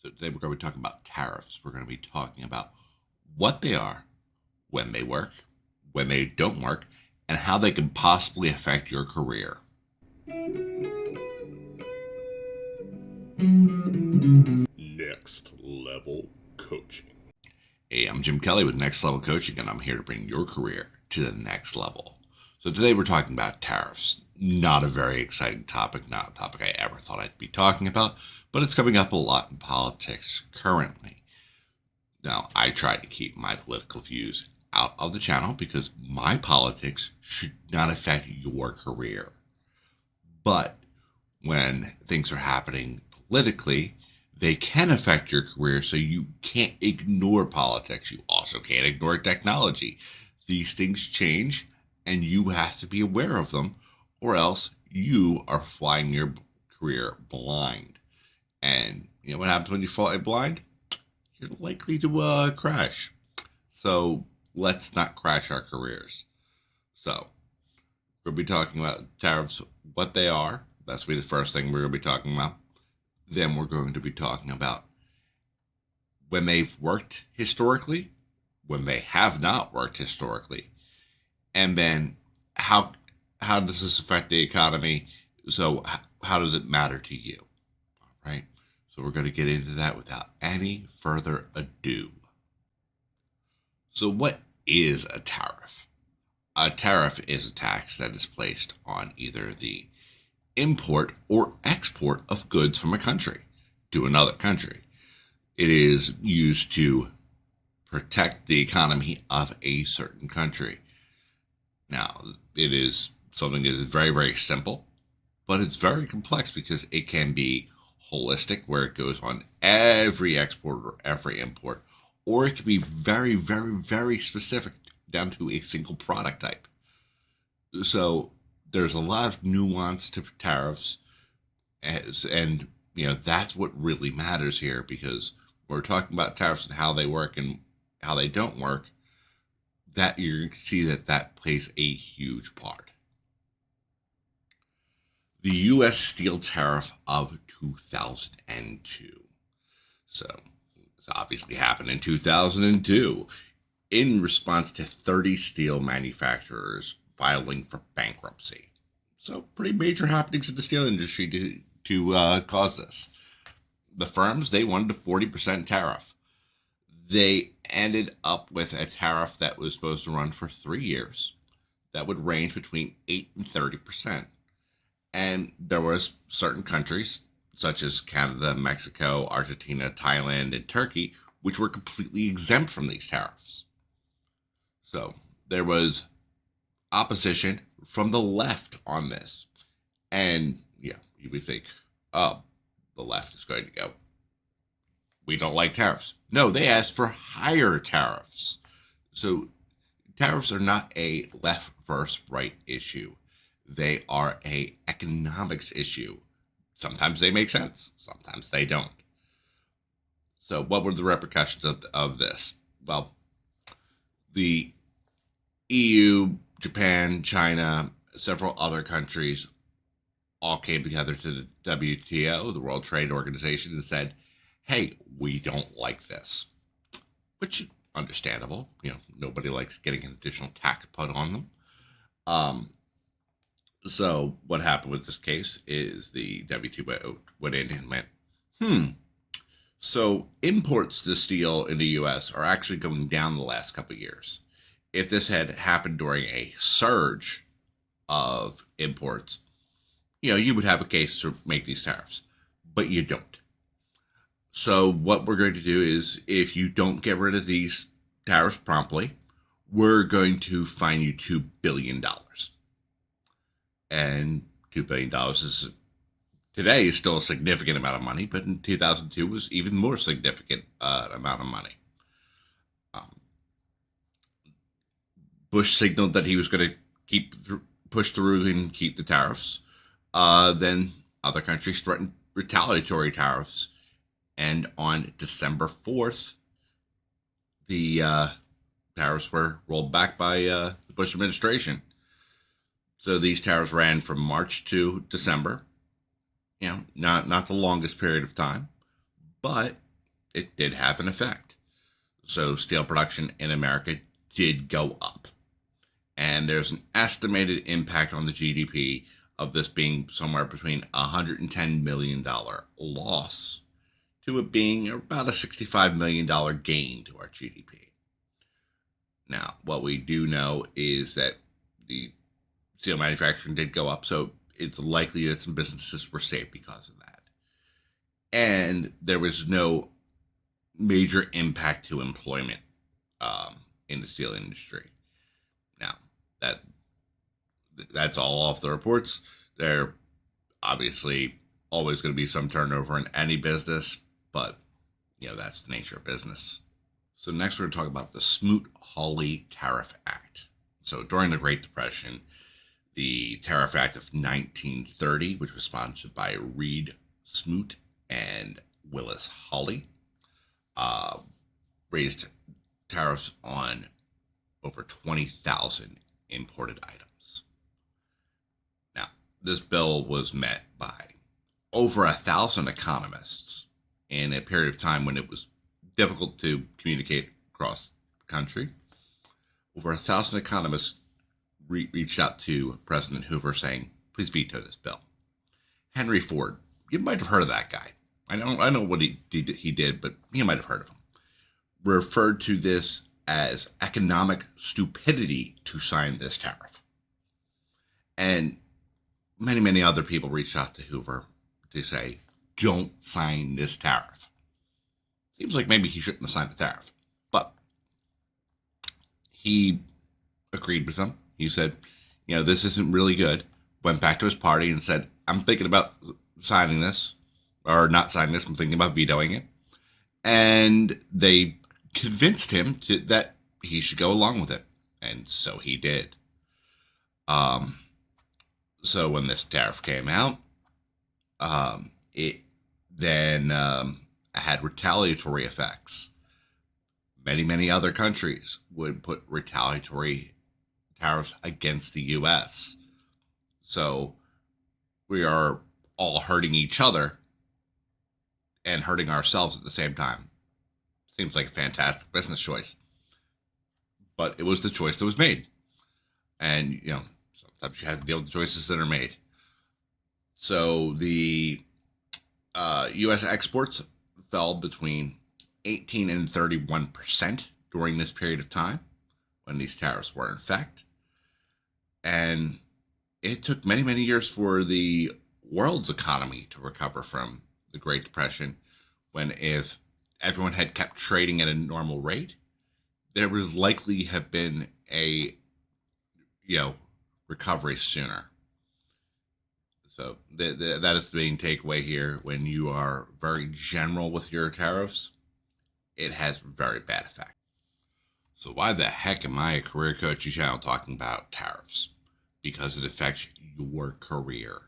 So today we're going to be talking about tariffs. We're going to be talking about what they are, when they work, when they don't work, and how they can possibly affect your career. Next Level Coaching. Hey, I'm Jim Kelly with Next Level Coaching, and I'm here to bring your career to the next level. So today we're talking about tariffs. Not a very exciting topic, not a topic I ever thought I'd be talking about, but it's coming up a lot in politics currently. Now, I try to keep my political views out of the channel because my politics should not affect your career. But when things are happening politically, they can affect your career, so you can't ignore politics. You also can't ignore technology. These things change, and you have to be aware of them, or else you are flying your career blind. And you know what happens when you fly blind? You're likely to crash. So let's not crash our careers. So we'll be talking about tariffs, what they are. That's be the first thing we're going to be talking about. Then we're going to be talking about when they've worked historically, when they have not worked historically, and then how does this affect the economy? So how does it matter to you? All right. So we're going to get into that without any further ado. So what is a tariff? A tariff is a tax that is placed on either the import or export of goods from a country to another country. It is used to protect the economy of a certain country. Now, it is something that is very, very simple, but it's very complex because it can be holistic, where it goes on every export or every import, or it can be very, very, very specific down to a single product type. So there's a lot of nuance to tariffs, and you know that's what really matters here, because we're talking about tariffs and how they work and how they don't work. That you're going to see that plays a huge part. The U.S. steel tariff of 2002. So this obviously happened in 2002 in response to 30 steel manufacturers filing for bankruptcy. So pretty major happenings in the steel industry to cause this. The firms, they wanted a 40% tariff. They ended up with a tariff that was supposed to run for 3 years that would range between 8 and 30%. And there was certain countries such as Canada, Mexico, Argentina, Thailand, and Turkey, which were completely exempt from these tariffs. So there was opposition from the left on this. And yeah, you would think, oh, the left is going to go, we don't like tariffs. No, they asked for higher tariffs. So tariffs are not a left versus right issue. They are a economics issue. Sometimes they make sense, sometimes they don't. So what were the repercussions of this? Well, the EU, Japan, China, several other countries all came together to the WTO, the World Trade Organization, and said, hey, we don't like this. Which, understandable. You know, nobody likes getting an additional tax put on them. So what happened with this case is the WTO went in and went, so imports to steel in the U.S. are actually going down the last couple of years. If this had happened during a surge of imports, you know, you would have a case to make these tariffs, but you don't. So what we're going to do is, if you don't get rid of these tariffs promptly, we're going to fine you $2 billion. And $2 billion is today is still a significant amount of money, but in 2002 was even more significant amount of money. Bush signaled that he was going to push through and keep the tariffs. Then other countries threatened retaliatory tariffs. And on December 4th, the tariffs were rolled back by the Bush administration. So these tariffs ran from March to December. You know, not the longest period of time, but it did have an effect. So steel production in America did go up. And there's an estimated impact on the GDP of this being somewhere between $110 million loss to it being about a $65 million gain to our GDP. Now, what we do know is that the steel manufacturing did go up, so it's likely that some businesses were saved because of that. And there was no major impact to employment in the steel industry. Now, that's all off the reports. There obviously always going to be some turnover in any business, but that's the nature of business. So next we're going to talk about the Smoot-Hawley Tariff Act. So during the Great Depression, the Tariff Act of 1930, which was sponsored by Reed Smoot and Willis Hawley, raised tariffs on over 20,000 imported items. Now, this bill was met by over 1,000 economists in a period of time when it was difficult to communicate across the country. Over 1,000 economists reached out to President Hoover saying, please veto this bill. Henry Ford, you might have heard of that guy. I know what he did, but you might have heard of him. Referred to this as economic stupidity to sign this tariff. And many, many other people reached out to Hoover to say, don't sign this tariff. Seems like maybe he shouldn't have signed the tariff. But he agreed with them. He said, this isn't really good. Went back to his party and said, I'm thinking about signing this, or not signing this. I'm thinking about vetoing it. And they convinced him that he should go along with it. And so he did. So when this tariff came out, it then had retaliatory effects. Many, many other countries would put retaliatory tariffs against the U.S. So we are all hurting each other and hurting ourselves at the same time. Seems like a fantastic business choice. But it was the choice that was made. And, sometimes you have to deal with the choices that are made. So the U.S. exports fell between 18 and 31% during this period of time when these tariffs were in effect. And it took many, many years for the world's economy to recover from the Great Depression, when if everyone had kept trading at a normal rate, there would likely have been a recovery sooner. So that is the main takeaway here. When you are very general with your tariffs, it has very bad effect. So why the heck am I a career coaching channel talking about tariffs? Because it affects your career.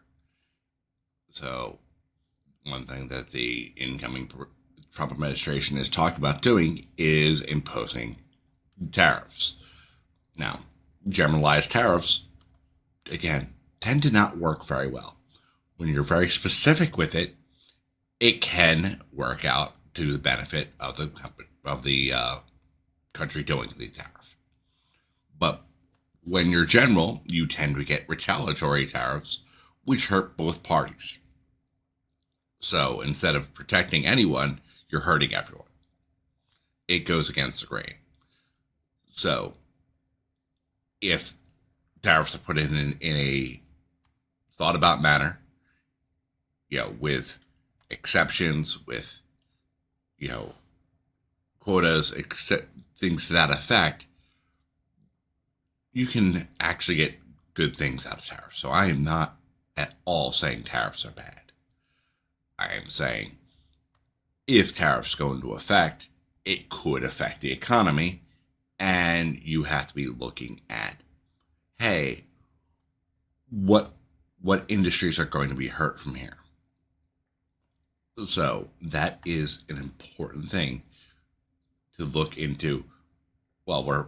So one thing that the incoming Trump administration is talking about doing is imposing tariffs. Now, generalized tariffs, again, tend to not work very well. When you're very specific with it, it can work out to the benefit of the country doing the tariff. But when you're general, you tend to get retaliatory tariffs, which hurt both parties. So instead of protecting anyone, you're hurting everyone. It goes against the grain. So if tariffs are put in a thought about manner, with exceptions, with, quotas, things to that effect, you can actually get good things out of tariffs. So I am not at all saying tariffs are bad. I am saying if tariffs go into effect, it could affect the economy, and you have to be looking at, hey, what industries are going to be hurt from here? So that is an important thing to look into. While we're,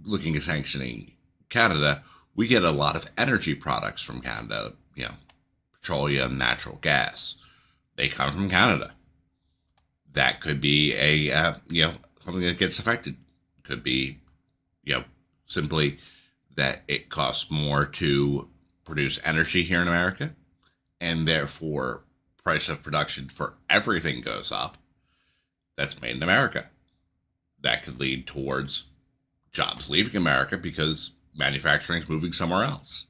looking at sanctioning Canada, we get a lot of energy products from Canada, petroleum, natural gas. They come from Canada. that could be a something that gets affected. Could be simply that it costs more to produce energy here in America, and therefore price of production for everything goes up that's made in America. That could lead towards jobs leaving America because manufacturing is moving somewhere else.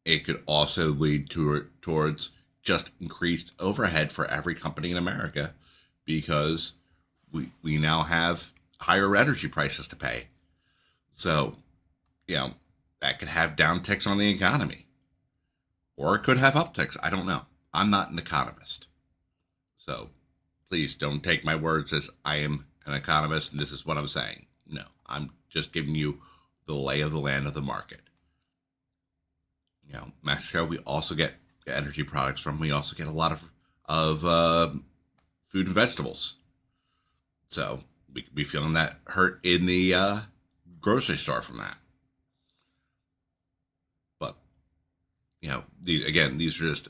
It could also lead towards just increased overhead for every company in America because we now have higher energy prices to pay. So, that could have downticks on the economy. Or it could have upticks. I don't know. I'm not an economist. So please don't take my words as I am an economist and this is what I'm saying. No, I'm just giving you the lay of the land of the market. Mexico, we also get energy products from. We also get a lot of food and vegetables. So we could be feeling that hurt in the grocery store from that. But these are just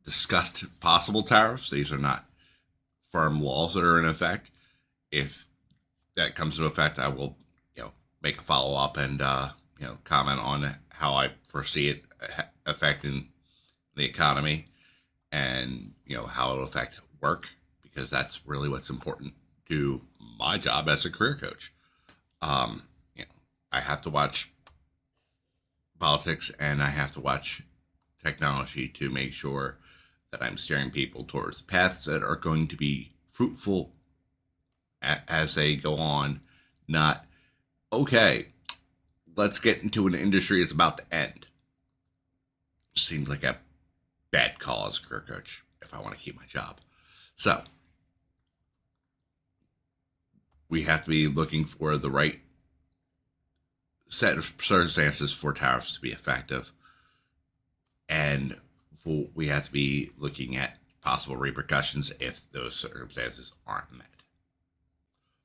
discussed possible tariffs. These are not firm laws that are in effect. If that comes into effect, I will, make a follow up and comment on how I foresee it affecting the economy and how it'll affect work because that's really what's important to my job as a career coach. I have to watch politics and I have to watch technology to make sure that I'm steering people towards paths that are going to be fruitful as they go on. Not, okay, let's get into an industry that's about to end. Seems like a bad call as a career coach if I want to keep my job. So we have to be looking for the right set of circumstances for tariffs to be effective. And we have to be looking at possible repercussions if those circumstances aren't met.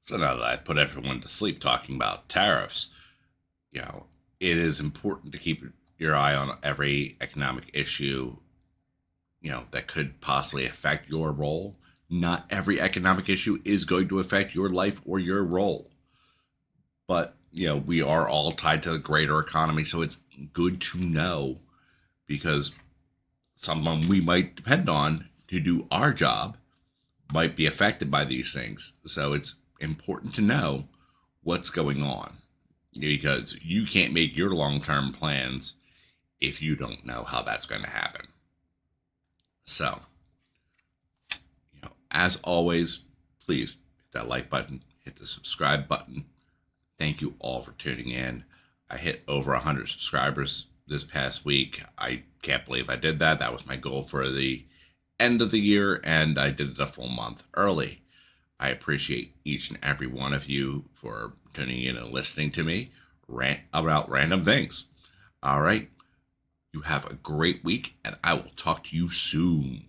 So now that I've put everyone to sleep talking about tariffs, it is important to keep your eye on every economic issue, that could possibly affect your role. Not every economic issue is going to affect your life or your role. But, we are all tied to the greater economy, so it's good to know because someone we might depend on to do our job might be affected by these things. So it's important to know what's going on because you can't make your long-term plans if you don't know how that's going to happen. So, as always, please hit that like button, hit the subscribe button. Thank you all for tuning in. I hit over 100 subscribers this past week. I can't believe I did that. That was my goal for the end of the year, and I did it a full month early. I appreciate each and every one of you for tuning in and listening to me rant about random things. All right. You have a great week, and I will talk to you soon.